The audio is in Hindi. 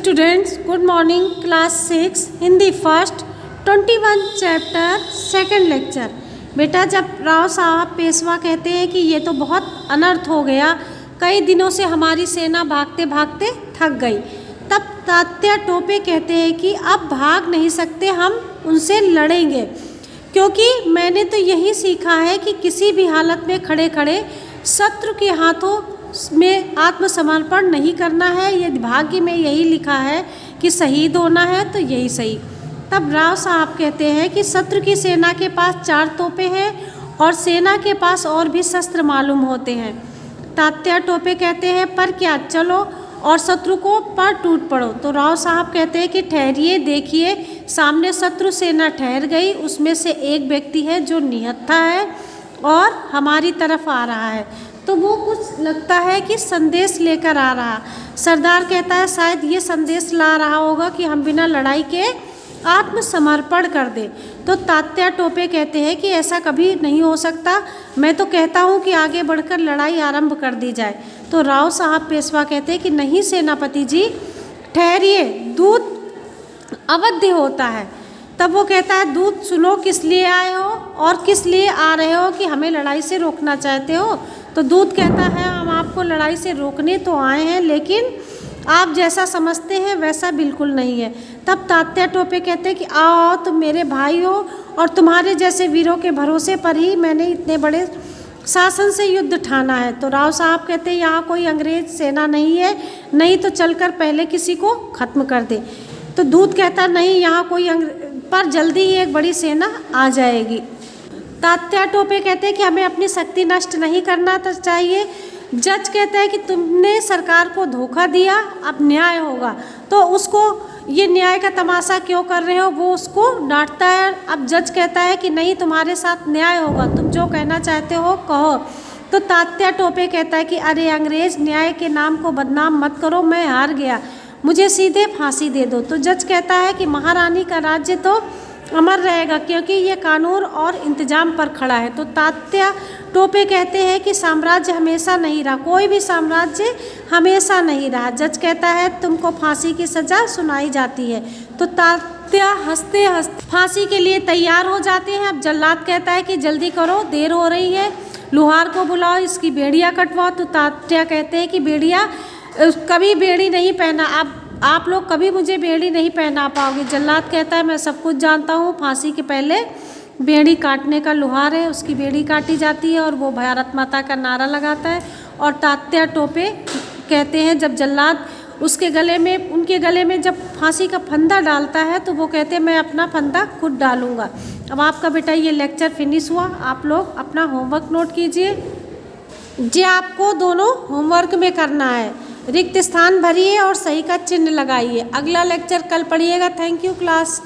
Students, good morning. Class 6 Hindi first 21 chapter second lecture. बेटा, जब राव साहब पेशवा कहते हैं कि ये तो बहुत अनर्थ हो गया, कई दिनों से हमारी सेना भागते भागते थक गई, तब तात्या टोपे कहते हैं कि अब भाग नहीं सकते, हम उनसे लड़ेंगे, क्योंकि मैंने तो यही सीखा है कि किसी भी हालत में खड़े खड़े शत्रु के हाथों में आत्मसमर्पण नहीं करना है। यदि भाग्य में यही लिखा है कि शहीद होना है तो यही सही। तब राव साहब कहते हैं कि शत्रु की सेना के पास 4 तोपें हैं और सेना के पास और भी शस्त्र मालूम होते हैं। तात्या टोपे कहते हैं, पर क्या, चलो और शत्रु को पर टूट पड़ो। तो राव साहब कहते हैं कि ठहरिए, देखिए, सामने शत्रु सेना ठहर गई, उसमें से एक व्यक्ति है जो निहत्था है और हमारी तरफ आ रहा है। तो वो कुछ लगता है कि संदेश लेकर आ रहा। सरदार कहता है शायद ये संदेश ला रहा होगा कि हम बिना लड़ाई के आत्मसमर्पण कर दें। तो तात्या टोपे कहते हैं कि ऐसा कभी नहीं हो सकता, मैं तो कहता हूँ कि आगे बढ़कर लड़ाई आरंभ कर दी जाए। तो राव साहब पेशवा कहते हैं कि नहीं सेनापति जी, ठहरिए, दूत अवध्य होता है। तब वो कहता है, दूत सुनो, किस लिए आए हो और किस लिए आ रहे हो, कि हमें लड़ाई से रोकना चाहते हो? तो दूत कहता है, हम आपको लड़ाई से रोकने तो आए हैं, लेकिन आप जैसा समझते हैं वैसा बिल्कुल नहीं है। तब तात्या टोपे कहते हैं कि आओ, तुम मेरे भाई हो और तुम्हारे जैसे वीरों के भरोसे पर ही मैंने इतने बड़े शासन से युद्ध ठाना है। तो राव साहब कहते हैं, यहाँ कोई अंग्रेज सेना नहीं है, नहीं तो चलकर पहले किसी को ख़त्म कर दे। तो दूत कहता, नहीं, यहाँ कोई पर जल्दी ही एक बड़ी सेना आ जाएगी। तात्या टोपे कहते हैं कि हमें अपनी शक्ति नष्ट नहीं करना चाहिए। जज कहता है कि तुमने सरकार को धोखा दिया, अब न्याय होगा। तो उसको ये न्याय का तमाशा क्यों कर रहे हो, वो उसको डांटता है। अब जज कहता है कि नहीं, तुम्हारे साथ न्याय होगा, तुम जो कहना चाहते हो कहो। तो तात्या टोपे कहता है कि अरे अंग्रेज, न्याय के नाम को बदनाम मत करो, मैं हार गया, मुझे सीधे फांसी दे दो। तो जज कहता है कि महारानी का राज्य तो अमर रहेगा, क्योंकि ये कानून और इंतजाम पर खड़ा है। तो तात्या टोपे कहते हैं कि साम्राज्य हमेशा नहीं रहा, कोई भी साम्राज्य हमेशा नहीं रहा। जज कहता है तुमको फांसी की सज़ा सुनाई जाती है। तो तात्या हंसते हंसते फांसी के लिए तैयार हो जाते हैं। अब जल्लाद कहता है कि जल्दी करो, देर हो रही है, लुहार को बुलाओ, इसकी बेड़ियाँ कटवाओ। तो तात्या कहते हैं कि बेड़ियाँ, कभी बेड़ी नहीं पहना, आप लोग कभी मुझे बेड़ी नहीं पहना पाओगे। जल्लाद कहता है, मैं सब कुछ जानता हूँ, फांसी के पहले बेड़ी काटने का लुहार है, उसकी बेड़ी काटी जाती है और वो भारत माता का नारा लगाता है। और तात्या टोपे कहते हैं, जब जल्लाद उनके गले में जब फांसी का फंदा डालता है तो वो कहते हैं, मैं अपना फंदा खुद डालूंगा। अब आपका बेटा ये लेक्चर फिनिश हुआ, आप लोग अपना होमवर्क नोट कीजिए। जे आपको दोनों होमवर्क में करना है, रिक्त स्थान भरिए और सही का चिन्ह लगाइए। अगला लेक्चर कल पढ़िएगा। Thank you class.